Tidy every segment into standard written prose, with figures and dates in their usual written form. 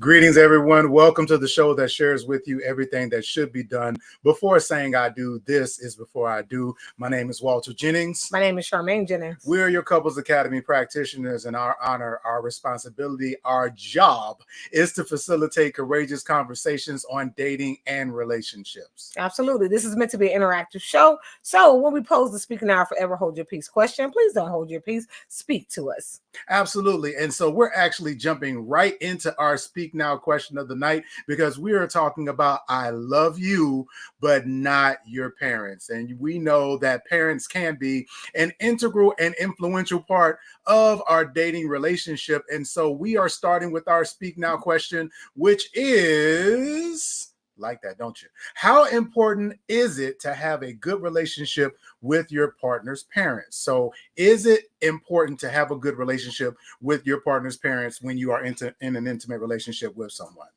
Greetings, everyone. Welcome to the show that shares with you everything that should be done before saying I do. This is Before I Do. My name is Walter Jennings. My name is Charmaine Jennings. We're your Couples Academy practitioners, and our honor, our responsibility, our job is to facilitate courageous conversations on dating and relationships. Absolutely. This is meant to be an interactive show. So when we pose the Speak Now Forever Hold Your Peace question, please don't hold your peace. Speak to us. Absolutely. And so we're actually jumping right into our Speak Now question of the night because we are talking about I love you, but not your parents. And we know that parents can be an integral and influential part of our dating relationship. And so we are starting with our Speak Now question, which is... like that, don't you? How important is it to have a good relationship with your partner's parents? So is it important to have a good relationship with your partner's parents when you are in an intimate relationship with someone?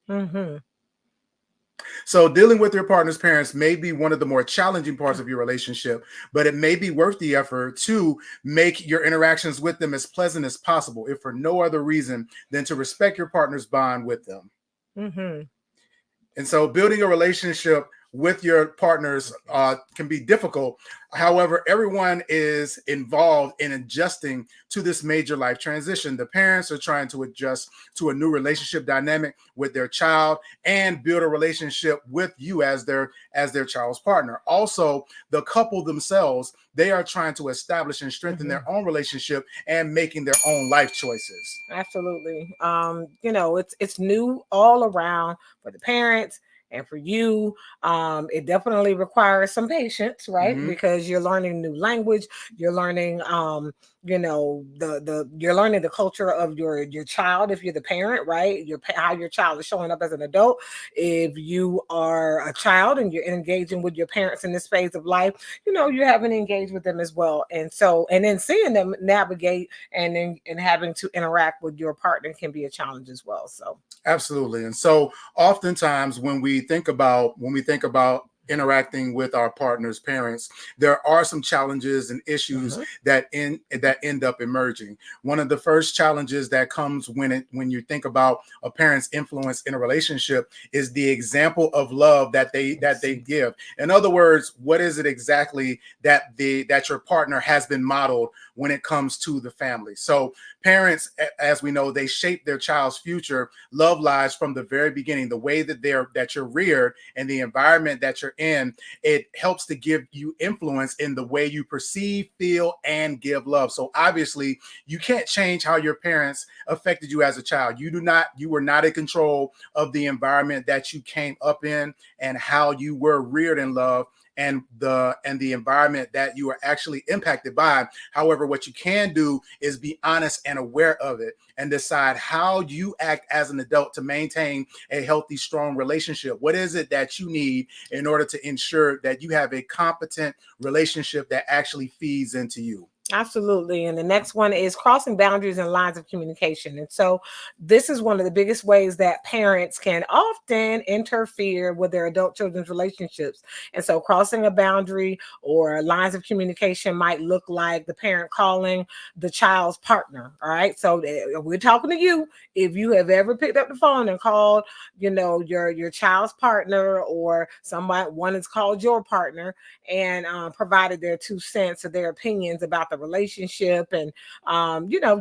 Mm-hmm. So dealing with your partner's parents may be one of the more challenging parts of your relationship, but it may be worth the effort to make your interactions with them as pleasant as possible, if for no other reason than to respect your partner's bond with them. Mm-hmm. And so building a relationship with your partners can be difficult. However, everyone is involved in adjusting to this major life transition. The parents are trying to adjust to a new relationship dynamic with their child and build a relationship with you as their child's partner. Also, the couple themselves, they are trying to establish and strengthen their own relationship and making their own life choices. Absolutely. It's new all around for the parents. And for you, it definitely requires some patience, right? Mm-hmm. Because you're learning new language, you're learning, you're learning the culture of your child. If you're the parent, right? How your child is showing up as an adult. If you are a child and you're engaging with your parents in this phase of life, you haven't engaged with them as well. And then seeing them navigate and having to interact with your partner can be a challenge as well. So absolutely. And so oftentimes when we think about interacting with our partner's parents, there are some challenges and issues that end up emerging. One of the first challenges that comes when you think about a parent's influence in a relationship is the example of love that they give. In other words, what is it exactly that your partner has been modeled when it comes to the family? So parents, as we know, they shape their child's future love lives from the very beginning. The way that you're reared and the environment that you're in, it helps to give you influence in the way you perceive, feel, and give love. So obviously, you can't change how your parents affected you as a child. You were not in control of the environment that you came up in and how you were reared in love and the environment that you are actually impacted by. However, what you can do is be honest and aware of it and decide how you act as an adult to maintain a healthy, strong relationship. What is it that you need in order to ensure that you have a competent relationship that actually feeds into you? Absolutely. And the next one is crossing boundaries and lines of communication. And so this is one of the biggest ways that parents can often interfere with their adult children's relationships. And so crossing a boundary or lines of communication might look like the parent calling the child's partner. All right. So we're talking to you. If you have ever picked up the phone and called, your child's partner, or one has called your partner and provided their 2 cents or their opinions about the relationship and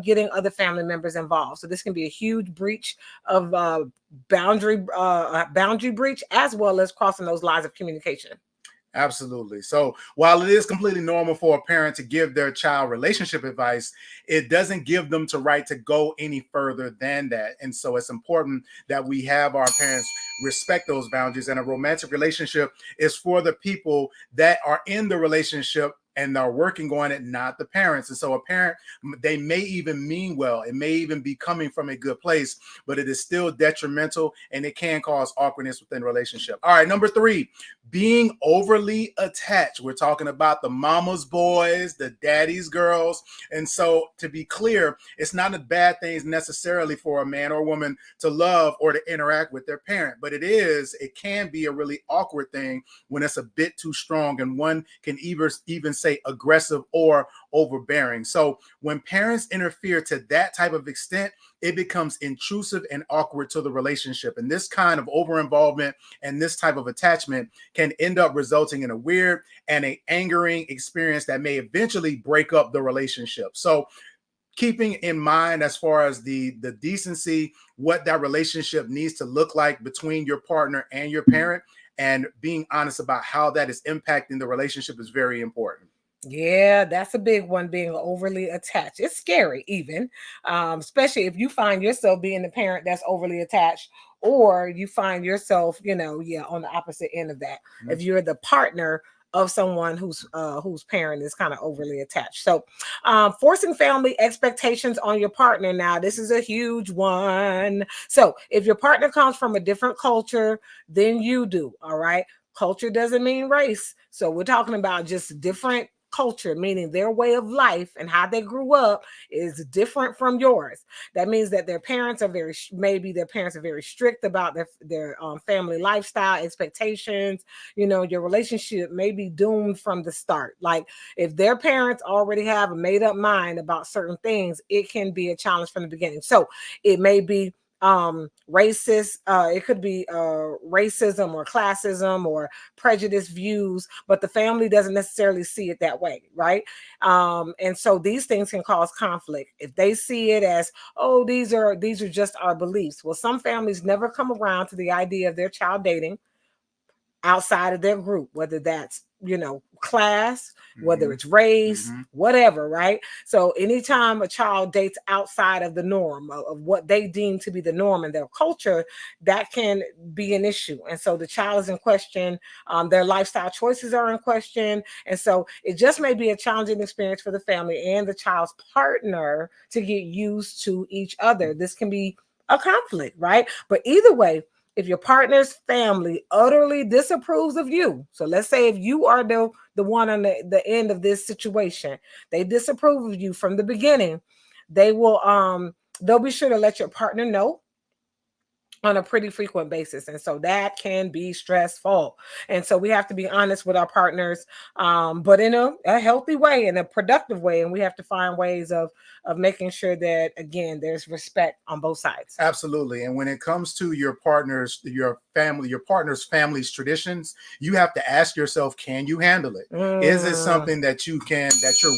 getting other family members involved. So this can be a huge breach of boundary breach, as well as crossing those lines of communication. Absolutely. So while it is completely normal for a parent to give their child relationship advice, it doesn't give them the right to go any further than that. And so it's important that we have our parents respect those boundaries. And a romantic relationship is for the people that are in the relationship and are working on it, not the parents. And so a parent, they may even mean well. It may even be coming from a good place, but it is still detrimental and it can cause awkwardness within a relationship. All right, number 3, being overly attached. We're talking about the mama's boys, the daddy's girls. And so to be clear, it's not a bad thing necessarily for a man or woman to love or to interact with their parent, but it can be a really awkward thing when it's a bit too strong, and one can even say, aggressive or overbearing. So when parents interfere to that type of extent, it becomes intrusive and awkward to the relationship. And this kind of over-involvement and this type of attachment can end up resulting in a weird and an angering experience that may eventually break up the relationship. So keeping in mind, as far as the decency, what that relationship needs to look like between your partner and your parent, and being honest about how that is impacting the relationship is very important. Yeah, that's a big one, being overly attached. It's scary, even, especially if you find yourself being the parent that's overly attached, or you find yourself, on the opposite end of that. Mhm. If you're the partner of someone whose parent is kind of overly attached. So forcing family expectations on your partner. Now, this is a huge one. So if your partner comes from a different culture than you do, all right, culture doesn't mean race. So we're talking about just different culture, meaning their way of life and how they grew up is different from yours. That means that their parents are very strict about their family lifestyle expectations. Your relationship may be doomed from the start. Like, if their parents already have a made up mind about certain things, it can be a challenge from the beginning. So it may be racist, it could be racism or classism or prejudice views, but the family doesn't necessarily see it that way, right? And so these things can cause conflict if they see it as, oh, these are just our beliefs. Well, some families never come around to the idea of their child dating outside of their group, whether that's class, whether it's race, whatever, right? So anytime a child dates outside of the norm of what they deem to be the norm in their culture, that can be an issue. And so the child is in question, their lifestyle choices are in question, and so it just may be a challenging experience for the family and the child's partner to get used to each other. This can be a conflict, right? But either way, if your partner's family utterly disapproves of you, so let's say if you are the one on the end of this situation, they disapprove of you from the beginning, they'll be sure to let your partner know on a pretty frequent basis. And so that can be stressful. And so we have to be honest with our partners, but in a healthy way, in a productive way. And we have to find ways of making sure that, again, there's respect on both sides. Absolutely. And when it comes to your partner's family's traditions, you have to ask yourself, can you handle it? Is it something that you're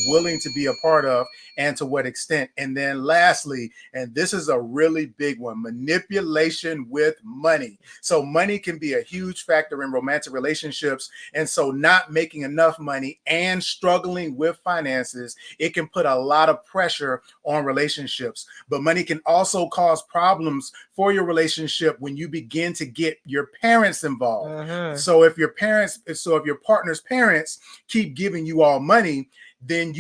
willing to be a part of, and to what extent? And then lastly, and this is a really big one, manipulation with money. So money can be a huge factor in romantic relationships. And so not making enough money and struggling with finances, it can put a lot of pressure on relationships. But money can also cause problems for your relationship when you begin to get your parents involved. So if your partner's parents keep giving you all money, then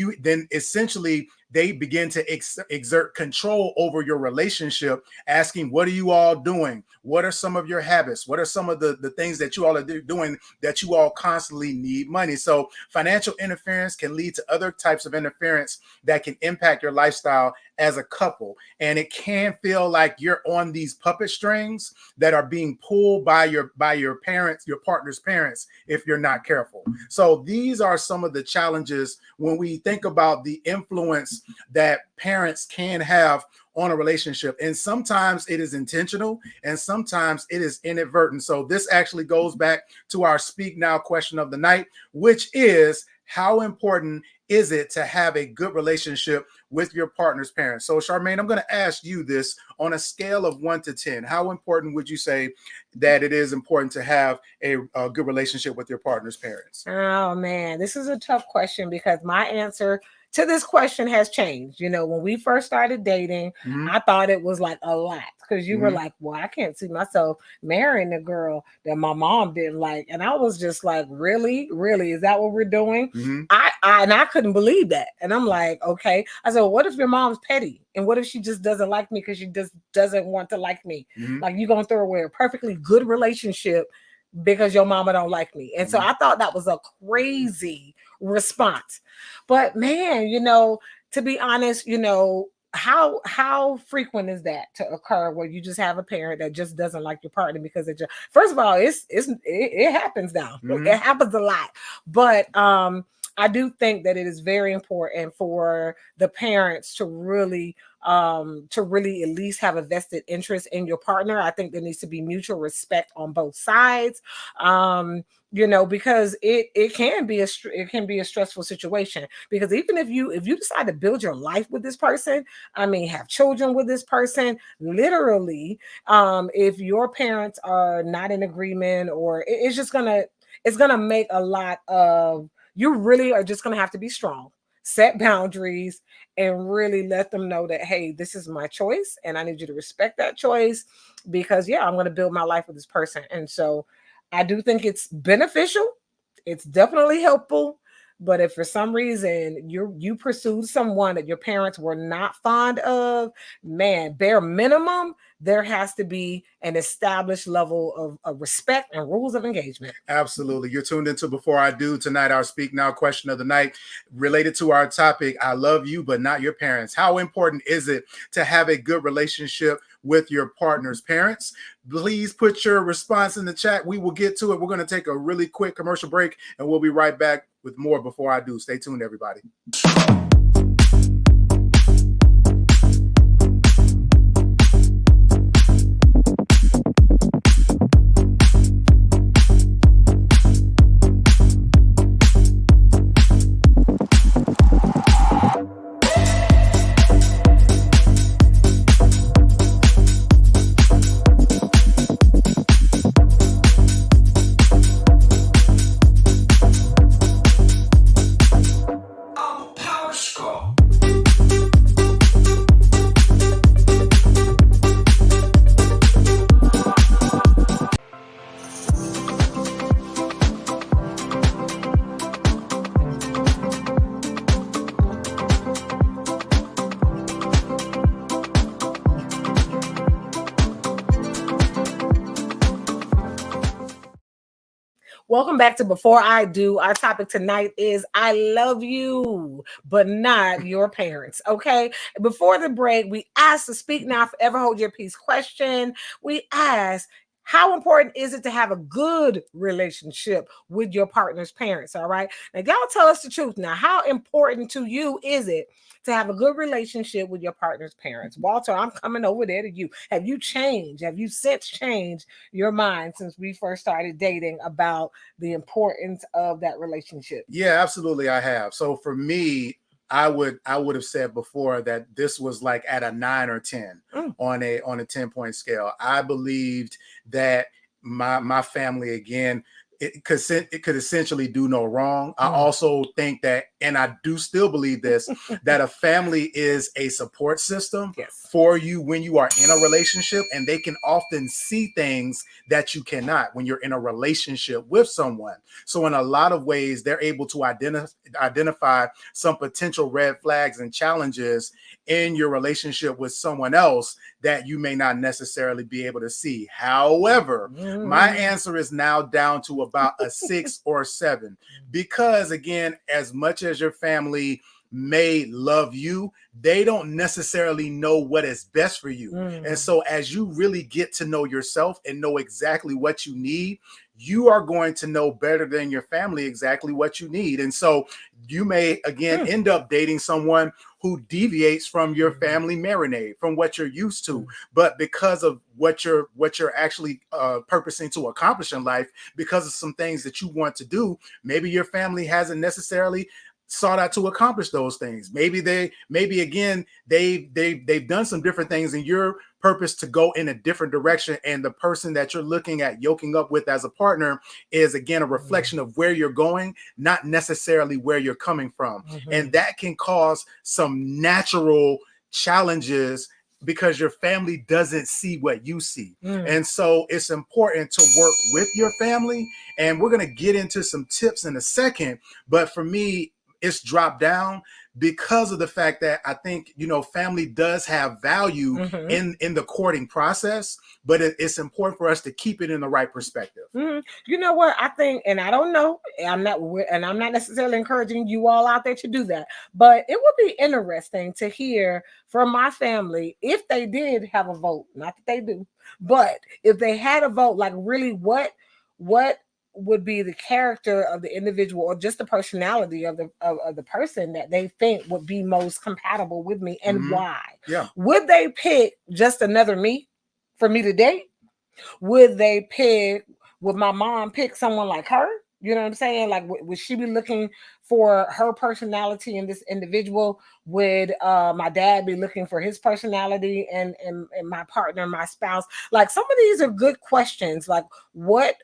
essentially they begin to exert control over your relationship, asking, what are you all doing? What are some of your habits? What are some of the things that you all are doing that you all constantly need money? So financial interference can lead to other types of interference that can impact your lifestyle as a couple. And it can feel like you're on these puppet strings that are being pulled by your parents, your partner's parents, if you're not careful. So these are some of the challenges when we think about the influence that parents can have on a relationship. And sometimes it is intentional and sometimes it is inadvertent. So this actually goes back to our Speak Now question of the night, which is, how important is it to have a good relationship with your partner's parents? So Charmaine, I'm going to ask you this on a scale of 1 to 10. How important would you say that it is important to have a good relationship with your partner's parents? Oh man, this is a tough question because my answer to this question has changed. When we first started dating, I thought it was like a lot because you were like, well, I can't see myself marrying a girl that my mom didn't like. And I was just like, really? Really? Is that what we're doing? I couldn't believe that. And I'm like, okay. I said, well, what if your mom's petty? And what if she just doesn't like me because she just doesn't want to like me? Like, you're going to throw away a perfectly good relationship because your mama don't like me. And so I thought that was a crazy response. But man, to be honest, how frequent is that to occur where you just have a parent that just doesn't like your partner because it just, first of all, it happens now. It happens a lot. But I do think that it is very important for the parents to really at least have a vested interest in your partner. I think there needs to be mutual respect on both sides. Because it can be a stressful situation, because even if you decide to build your life with this person, I mean, have children with this person, literally, if your parents are not in agreement, or it's gonna make a lot of, you really are just gonna have to be strong, set boundaries, and really let them know that, hey, this is my choice and I need you to respect that choice, because I'm going to build my life with this person. And so I do think it's beneficial. It's definitely helpful. But if for some reason you pursued someone that your parents were not fond of, man, bare minimum, there has to be an established level of respect and rules of engagement. Absolutely. You're tuned into Before I Do tonight, our Speak Now question of the night, related to our topic, I love you, but not your parents. How important is it to have a good relationship with your partner's parents? Please put your response in the chat. We will get to it. We're going to take a really quick commercial break, and we'll be right back with more Before I Do. Stay tuned, everybody. Welcome back to Before I Do. Our topic tonight is I love you, but not your parents. Okay. Before the break, we asked the Speak Now Forever Hold Your Peace question. We asked, how important is it to have a good relationship with your partner's parents? All right. Now, y'all tell us the truth. Now, how important to you is it to have a good relationship with your partner's parents? Walter, I'm coming over there to you. Have you changed? Have you since changed your mind since we first started dating about the importance of that relationship? Yeah, absolutely. I have. So for me, I would have said before that this was like at a 9 or 10 on a 10-point scale. I believed that my family, again, it could essentially do no wrong. I also think that, and I do still believe this, that a family is a support system for you when you are in a relationship, and they can often see things that you cannot when you're in a relationship with someone. So in a lot of ways, they're able to identify some potential red flags and challenges in your relationship with someone else that you may not necessarily be able to see. However, my answer is now down to about a 6 or 7, because again, as much as your family may love you, they don't necessarily know what is best for you. And so as you really get to know yourself and know exactly what you need, you are going to know better than your family exactly what you need. And so you may, again, end up dating someone who deviates from your family marinade, from what you're used to. But because of what you're actually purposing to accomplish in life, because of some things that you want to do, maybe your family hasn't necessarily sought out to accomplish those things. Maybe they've done some different things, and your purpose to go in a different direction, and the person that you're looking at yoking up with as a partner is, again, a reflection of where you're going, not necessarily where you're coming from. And that can cause some natural challenges because your family doesn't see what you see. And so it's important to work with your family, and we're going to get into some tips in a second. But for me, it's dropped down because of the fact that I think, family does have value in the courting process, but it's important for us to keep it in the right perspective. You know what I think, and I don't know, I'm not necessarily encouraging you all out there to do that, but it would be interesting to hear from my family if they did have a vote. Not that they do, but if they had a vote, like really what would be the character of the individual or just the personality of the person that they think would be most compatible with me, and why? Yeah. Would they pick just another me for me to date? Would my mom pick someone like her? You know what I'm saying? Like, would she be looking for her personality in this individual? Would my dad be looking for his personality and my partner, my spouse? Like, some of these are good questions. Like, what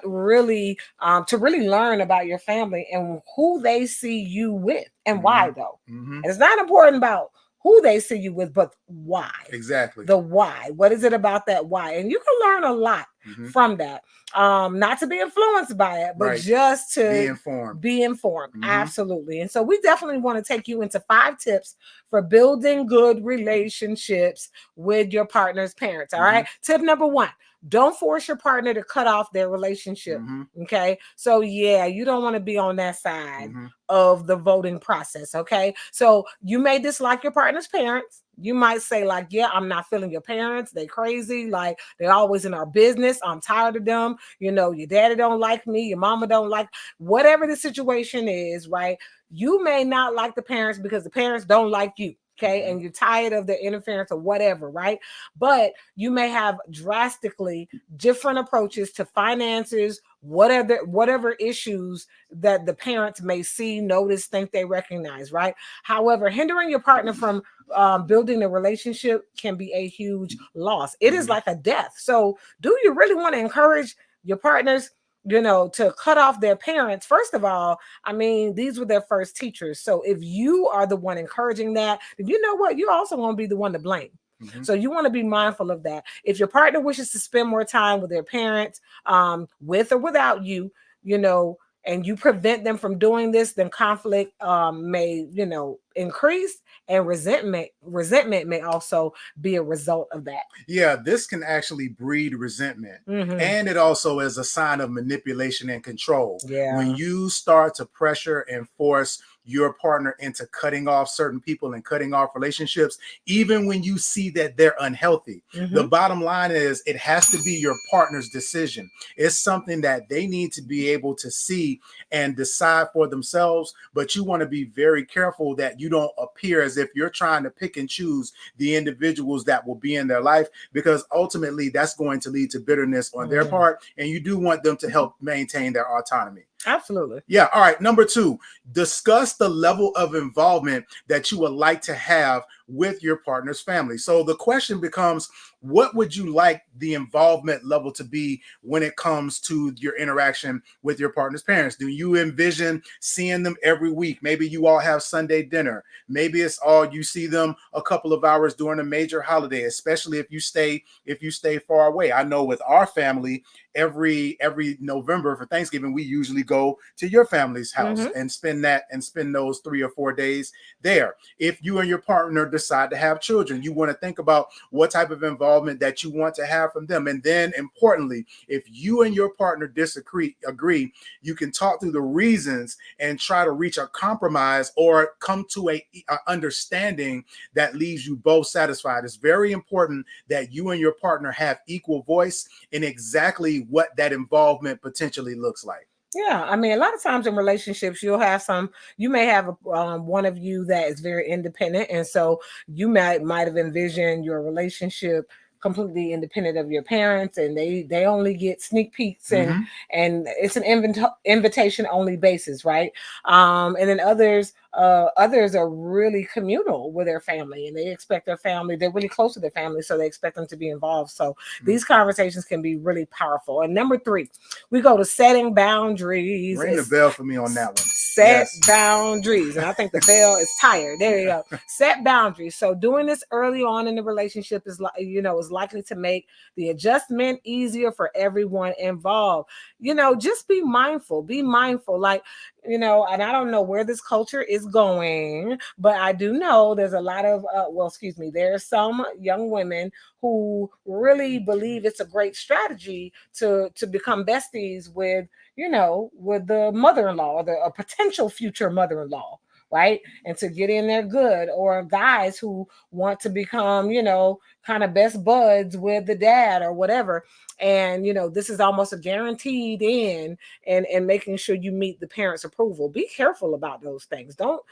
really to really learn about your family and who they see you with and why, though. And it's not important about who they see you with, but why. Exactly. The why. What is it about that why? And you can learn a lot from that. Not to be influenced by it, but just to be informed. Absolutely. And so we definitely want to take you into 5 tips for building good relationships with your partner's parents. All right. Tip number 1. Don't force your partner to cut off their relationship. Okay. So yeah, you don't want to be on that side of the voting process. Okay. So you may dislike your partner's parents. You might say, like, yeah, I'm not feeling your parents. They crazy. Like, they're always in our business. I'm tired of them. You know, your daddy don't like me. Your mama don't like, whatever the situation is, right? You may not like the parents because the parents don't like you. Okay. And you're tired of the interference or whatever, right? But you may have drastically different approaches to finances, whatever issues that the parents may see, notice, think they recognize, right? However, hindering your partner from building a relationship can be a huge loss. It is like a death. So do you really want to encourage your partners, you know, to cut off their parents? First of all, I mean, these were their first teachers. So if you are the one encouraging that, then you know what? You also want to be the one to blame. So you want to be mindful of that. If your partner wishes to spend more time with their parents, with or without you, you know, and you prevent them from doing this, then conflict may, you know, increase, and resentment may also be a result of that. Yeah, this can actually breed resentment. And it also is a sign of manipulation and control. Yeah. When you start to pressure and force your partner into cutting off certain people and cutting off relationships, even when you see that they're unhealthy. The bottom line is it has to be your partner's decision. It's something that they need to be able to see and decide for themselves, but you want to be very careful that you don't appear as if you're trying to pick and choose the individuals that will be in their life, because ultimately that's going to lead to bitterness on their part, and you do want them to help maintain their autonomy. Absolutely. Yeah. All right. Number 2, discuss the level of involvement that you would like to have with your partner's family. So the question becomes, what would you like the involvement level to be when it comes to your interaction with your partner's parents? Do you envision seeing them every week? Maybe you all have Sunday dinner. Maybe it's all you see them a couple of hours during a major holiday, especially if you stay far away. I know with our family, every November for Thanksgiving, we usually go to your family's house and spend those 3 or 4 days there. If you and your partner decide to have children, you want to think about what type of involvement that you want to have from them. And then importantly, if you and your partner agree, you can talk through the reasons and try to reach a compromise or come to a understanding that leaves you both satisfied. It's very important that you and your partner have equal voice in exactly what that involvement potentially looks like. Yeah, I mean, a lot of times in relationships, you may have one of you that is very independent, and so you might have envisioned your relationship completely independent of your parents, and they only get sneak peeks, and it's an invitation only basis, right? And then others are really communal with their family, and they expect their family, they're really close to their family, so they expect them to be involved. So these conversations can be really powerful. And number 3, we go to setting boundaries. Ring the bell for me on that one. Set boundaries. And I think the bell is tired. There you go. Set boundaries. So doing this early on in the relationship is likely to make the adjustment easier for everyone involved. Just be mindful. Like, and I don't know where this culture is going, but I do know there's a lot of, there are some young women who really believe it's a great strategy to become besties with the mother-in-law or a potential future mother-in-law, right? And to get in there good, or guys who want to become, kind of best buds with the dad or whatever. And this is almost a guaranteed in, and making sure you meet the parents' approval. Be careful about those things. Don't,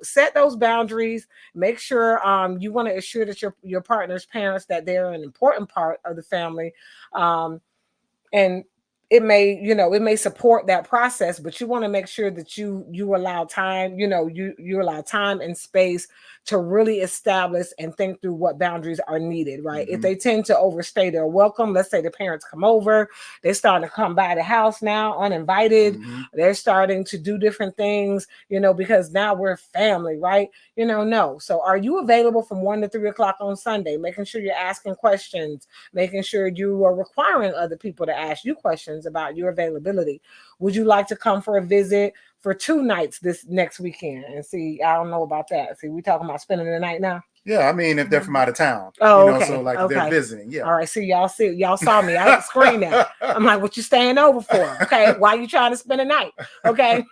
set those boundaries. Make sure you want to assure that your partner's parents, that they're an important part of the family. And it may support that process, but you want to make sure that you allow time, you allow time and space to really establish and think through what boundaries are needed, right? If they tend to overstay their welcome, let's say the parents come over, they're starting to come by the house now uninvited, they're starting to do different things, because now we're family, right? No. So are you available from 1 to 3 o'clock on Sunday? Making sure you're asking questions, making sure you are requiring other people to ask you questions about your availability. Would you like to come for a visit for 2 nights this next weekend? And see, I don't know about that. See, we talking about spending the night now. Yeah, I mean, if they're from out of town, okay. So like they're visiting. Yeah. All right. Y'all saw me. I screened that. I'm like, what you staying over for? Okay. Why you trying to spend a night? Okay.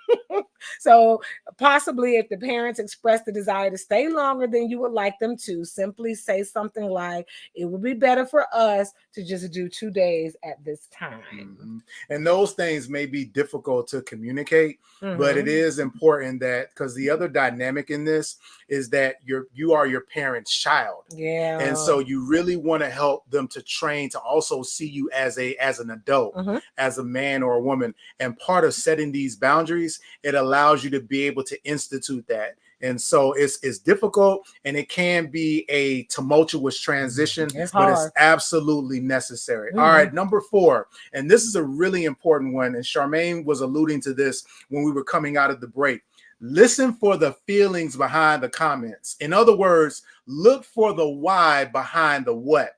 So possibly if the parents express the desire to stay longer than you would like them to, simply say something like, it would be better for us to just do 2 days at this time. And those things may be difficult to communicate, but it is important that, because the other dynamic in this is that you are your parent's child. Yeah. And so you really want to help them to train to also see you as an adult, as a man or a woman. And part of setting these boundaries, it allows you to be able to institute that. And so it's difficult, and it can be a tumultuous transition, but it's absolutely necessary. All right, number 4, and this is a really important one, and Charmaine was alluding to this when we were coming out of the break. Listen for the feelings behind the comments. In other words, look for the why behind the what.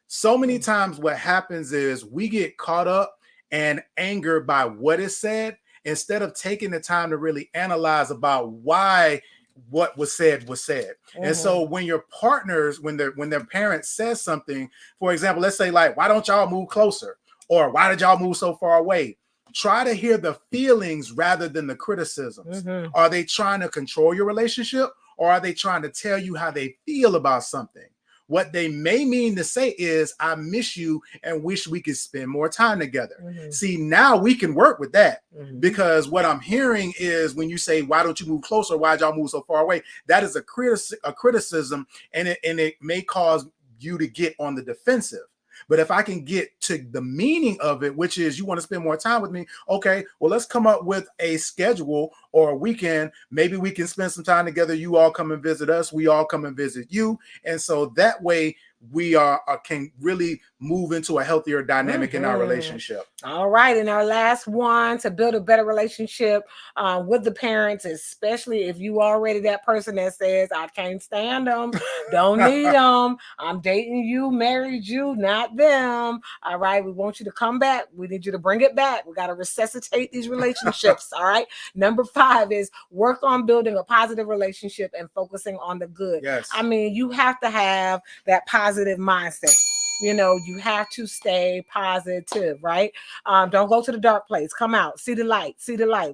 So many times what happens is we get caught up and angered by what is said, instead of taking the time to really analyze about why what was said was said. And so when your partners, when their parents says something, for example, let's say like, why don't y'all move closer? Or why did y'all move so far away? Try to hear the feelings rather than the criticisms. Are they trying to control your relationship, or are they trying to tell you how they feel about something? What they may mean to say is, I miss you and wish we could spend more time together. See, now we can work with that, because what I'm hearing is when you say, why don't you move closer? Why'd y'all move so far away? That is a criticism, and it may cause you to get on the defensive. But if I can get to the meaning of it, which is you want to spend more time with me, okay, well, let's come up with a schedule or a weekend. Maybe we can spend some time together. You all come and visit us. We all come and visit you. And so that way we can really move into a healthier dynamic in our relationship. All right. And our last one, to build a better relationship with the parents, especially if you already that person that says, I can't stand them, don't need them, I'm dating you, married you, not them. All right. We want you to come back. We need you to bring it back. We got to resuscitate these relationships. All right. Number 5 is work on building a positive relationship and focusing on the good. Yes. I mean, you have to have that positive mindset. You have to stay positive, right? Don't go to the dark place. Come out, see the light,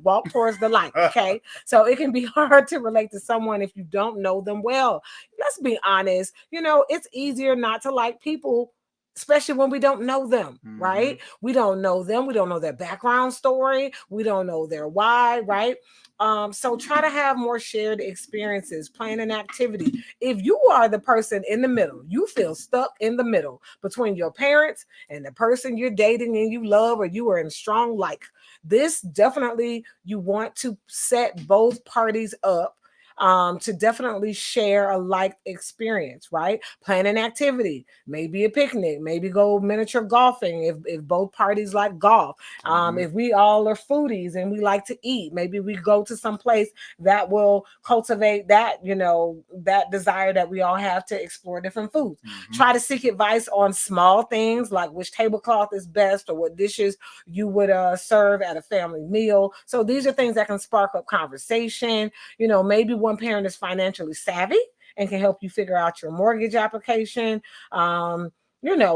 walk towards the light. Okay. So it can be hard to relate to someone if you don't know them well. Let's be honest. It's easier not to like people, especially when we don't know them, right? We don't know them. We don't know their background story. We don't know their why, right? So try to have more shared experiences, plan an activity. If you are the person in the middle, you feel stuck in the middle between your parents and the person you're dating and you love, or you are in strong like, this definitely, you want to set both parties up to definitely share a like experience, right? Plan an activity, maybe a picnic, maybe go miniature golfing if both parties like golf. If we all are foodies and we like to eat, maybe we go to some place that will cultivate that, that desire that we all have to explore different foods. Try to seek advice on small things like which tablecloth is best, or what dishes you would serve at a family meal. So these are things that can spark up conversation. Maybe one parent is financially savvy and can help you figure out your mortgage application.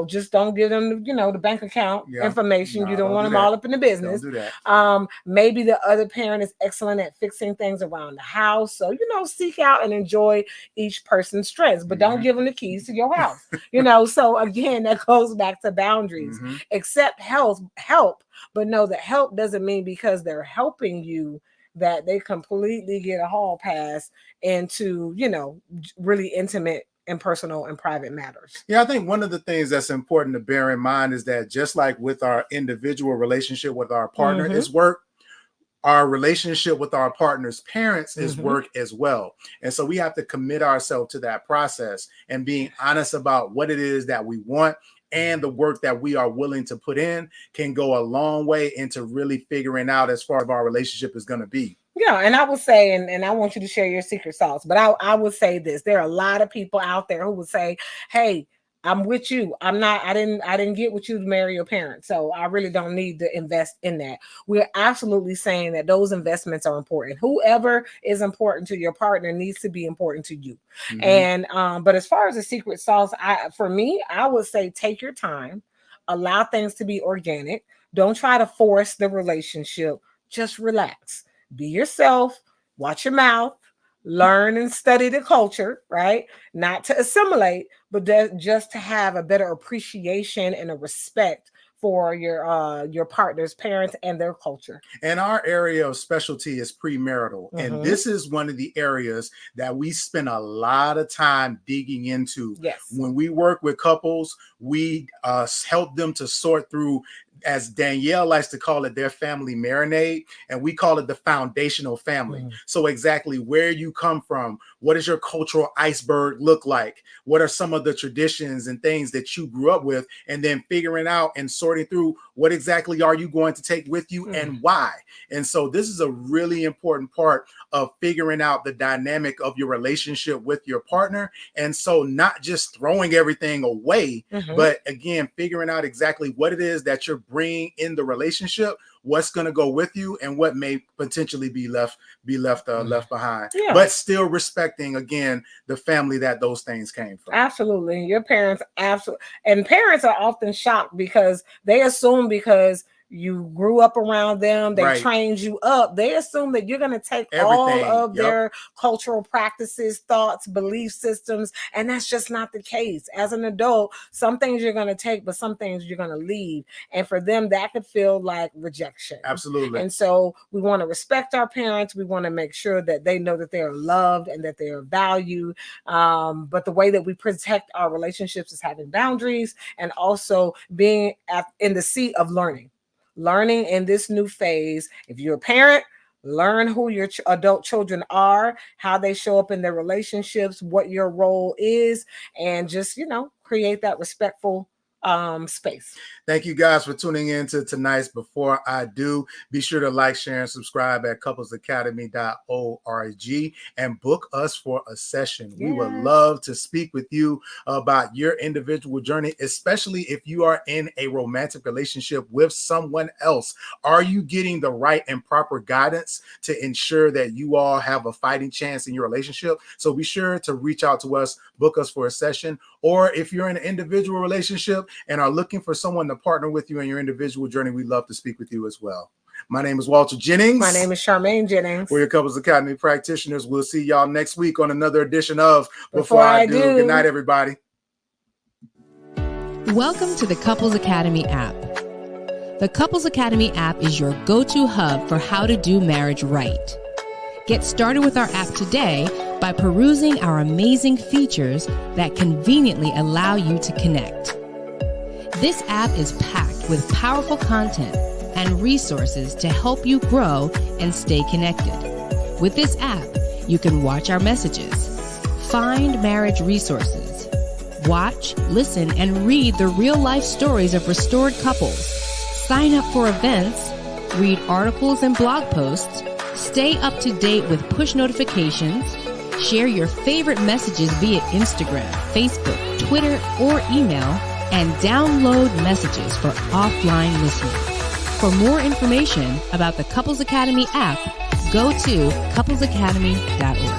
just don't give them, the bank account information. You don't want them all up in the business. Don't do that. Maybe the other parent is excellent at fixing things around the house. So, seek out and enjoy each person's strengths, but don't give them the keys to your house. So again, that goes back to boundaries. Accept help, but know that help doesn't mean because they're helping you that they completely get a hall pass into, really intimate and personal and private matters. Yeah, I think one of the things that's important to bear in mind is that just like with our individual relationship with our partner is work, our relationship with our partner's parents is work as well. And so we have to commit ourselves to that process and being honest about what it is that we want, and the work that we are willing to put in can go a long way into really figuring out as far as our relationship is going to be. Yeah, and I would say, and I want you to share your secret sauce, but I would say this: there are a lot of people out there who would say, "Hey, I'm with you. I didn't get with you to marry your parents, so I really don't need to invest in that." We're absolutely saying that those investments are important. Whoever is important to your partner needs to be important to you. And but as far as the secret sauce, for me, I would say take your time, allow things to be organic. Don't try to force the relationship. Just relax. Be yourself, watch your mouth, learn and study the culture, right? Not to assimilate, but just to have a better appreciation and a respect for your partner's parents and their culture. And our area of specialty is premarital. And this is one of the areas that we spend a lot of time digging into. Yes. When we work with couples, we help them to sort through, as Danielle likes to call it, their family marinade, and we call it the foundational family. So exactly where you come from, what does your cultural iceberg look like? What are some of the traditions and things that you grew up with? And then figuring out and sorting through what exactly are you going to take with you and why. And so this is a really important part of figuring out the dynamic of your relationship with your partner. And so not just throwing everything away, but again, figuring out exactly what it is that you're bringing in the relationship, what's going to go with you, and what may potentially be left behind, but still respecting again the family that those things came from. Absolutely. Your parents, and parents are often shocked because they assume because you grew up around them, they trained you up, they assume that you're going to take all of their cultural practices, thoughts, belief systems, and that's just not the case. As an adult, some things you're going to take, but some things you're going to leave, and for them that could feel like rejection. Absolutely. And so we want to respect our parents. We want to make sure that they know that they are loved and that they are valued, but the way that we protect our relationships is having boundaries and also being in the seat of learning in this new phase. If you're a parent, learn who your adult children are, how they show up in their relationships, what your role is, and just, create that respectful space. Thank you guys for tuning in to tonight's Before I Do. Be sure to like, share, and subscribe at couplesacademy.org and book us for a session. Yes. We would love to speak with you about your individual journey, especially if you are in a romantic relationship with someone else. Are you getting the right and proper guidance to ensure that you all have a fighting chance in your relationship? So be sure to reach out to us, book us for a session. Or if you're in an individual relationship and are looking for someone to partner with you in your individual journey, we'd love to speak with you as well. My name is Walter Jennings. My name is Charmaine Jennings. We're your Couples Academy practitioners. We'll see y'all next week on another edition of Before I Do. Good night, everybody. Welcome to the Couples Academy app. The Couples Academy app is your go-to hub for how to do marriage right. Get started with our app today by perusing our amazing features that conveniently allow you to connect. This app is packed with powerful content and resources to help you grow and stay connected. With this app, you can watch our messages, find marriage resources, watch, listen, and read the real-life stories of restored couples, sign up for events, read articles and blog posts, stay up to date with push notifications, share your favorite messages via Instagram, Facebook, Twitter, or email, and download messages for offline listening. For more information about the Couples Academy app, go to couplesacademy.org.